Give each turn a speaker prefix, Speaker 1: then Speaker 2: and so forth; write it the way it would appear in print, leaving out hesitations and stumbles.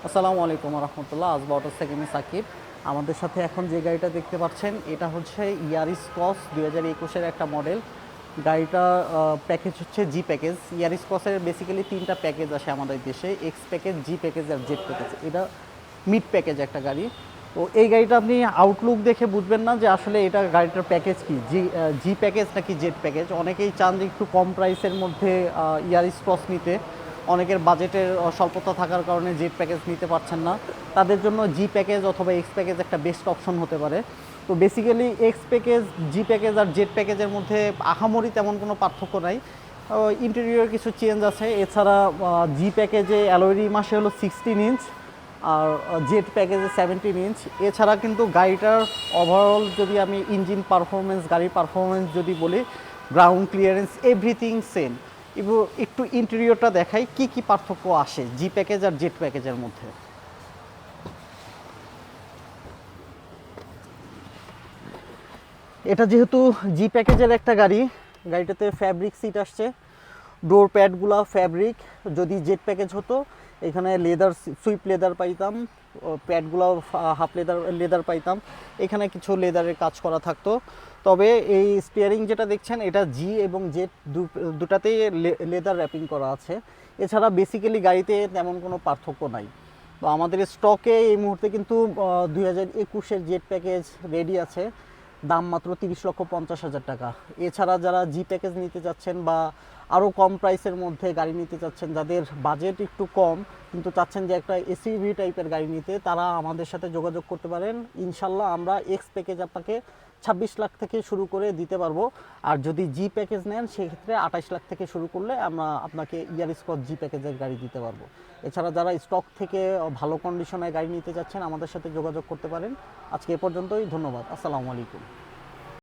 Speaker 1: আসসালামু আলাইকুম রহমতুল্লাহ। আজবা অটো সেকেন্ডে সাকিব। আমাদের সাথে এখন যে গাড়িটা দেখতে পাচ্ছেন এটা হচ্ছে ইয়ারিস ক্রস 2021-এর একটা মডেল। গাড়িটা প্যাকেজ হচ্ছে জি প্যাকেজ। ইয়ারিস ক্রসের বেসিক্যালি তিনটা প্যাকেজ আসে আমাদের দেশে, এক্স প্যাকেজ, জি প্যাকেজ আর জেড প্যাকেজ। এটা মিড প্যাকেজ একটা গাড়ি। তো এই গাড়িটা আপনি আউটলুক দেখে বুঝবেন না যে আসলে এটা গাড়িটার প্যাকেজ কি, জি প্যাকেজ নাকি জেড প্যাকেজ। অনেকেই চান যে একটু কম প্রাইসের মধ্যে ইয়ারিস ক্রস নিতে, অনেকের বাজেটের স্বল্পতা থাকার কারণে জেড প্যাকেজ নিতে পারছেন না, তাদের জন্য জি প্যাকেজ অথবা এক্স প্যাকেজ একটা বেস্ট অপশন হতে পারে। তো বেসিক্যালি এক্স প্যাকেজ, জি প্যাকেজ আর জেড প্যাকেজের মধ্যে আহামরি তেমন কোনো পার্থক্য নাই। ইন্টেরিয়র কিছু চেঞ্জ আছে। এছাড়া জি প্যাকেজে অ্যালয় রিম আসে হলো 16 ইঞ্চ, আর জেড প্যাকেজে 17 ইঞ্চ। এছাড়া কিন্তু গাড়িটার ওভারঅল যদি আমি ইঞ্জিন পারফরমেন্স, গাড়ির পারফরমেন্স যদি বলি, গ্রাউন্ড ক্লিয়ারেন্স এভরিথিং সেম। এবং একটু ইন্টেরিয়রটা দেখাই কি কি পার্থক্য আসে জি প্যাকেজ আর জেড প্যাকেজের মধ্যে। এটা যেহেতু জি প্যাকেজের একটা গাড়ি, গাড়িটাতে ফ্যাব্রিক সিট আসছে, ডোর প্যাডগুলো ফ্যাব্রিক। যদি জেড প্যাকেজ হতো এখানে লেদার, সুইপ লেদার পাইতাম, প্যাডগুলো হাফ লেদার লেদার পাইতাম, এখানে কিছু লেদারের কাজ করা থাকতো। তবে এই স্টিয়ারিং যেটা দেখছেন এটা জি এবং জেড দুটাতেই লেদার র্যাপিং করা আছে। এছাড়া বেসিক্যালি গাড়িতে তেমন কোনো পার্থক্য নাই। তো আমাদের স্টকে এই মুহূর্তে কিন্তু 2021-এর জেড প্যাকেজ রেডি আছে, দাম মাত্র 30,50,000 টাকা। এছাড়া যারা জি প্যাকেজ নিতে চাচ্ছেন বা আরও কম প্রাইসের মধ্যে গাড়ি নিতে চাচ্ছেন, যাদের বাজেট একটু কম কিন্তু চাচ্ছেন যে একটা এসইভি টাইপের গাড়ি নিতে, তারা আমাদের সাথে যোগাযোগ করতে পারেন। ইনশাল্লাহ আমরা এক্স প্যাকেজ আপনাকে 26 লাখ থেকে শুরু করে দিতে পারবো। আর যদি জি প্যাকেজ নেন সেক্ষেত্রে 28 লাখ থেকে শুরু করলে আমরা আপনাকে ইয়ারিস ক্রস জি প্যাকেজের গাড়ি দিতে পারবো। এছাড়া যারা স্টক থেকে ভালো কন্ডিশনে গাড়ি নিতে চাচ্ছেন আমাদের সাথে যোগাযোগ করতে পারেন। আজকে এ পর্যন্তই, ধন্যবাদ। আসসালামু আলাইকুম।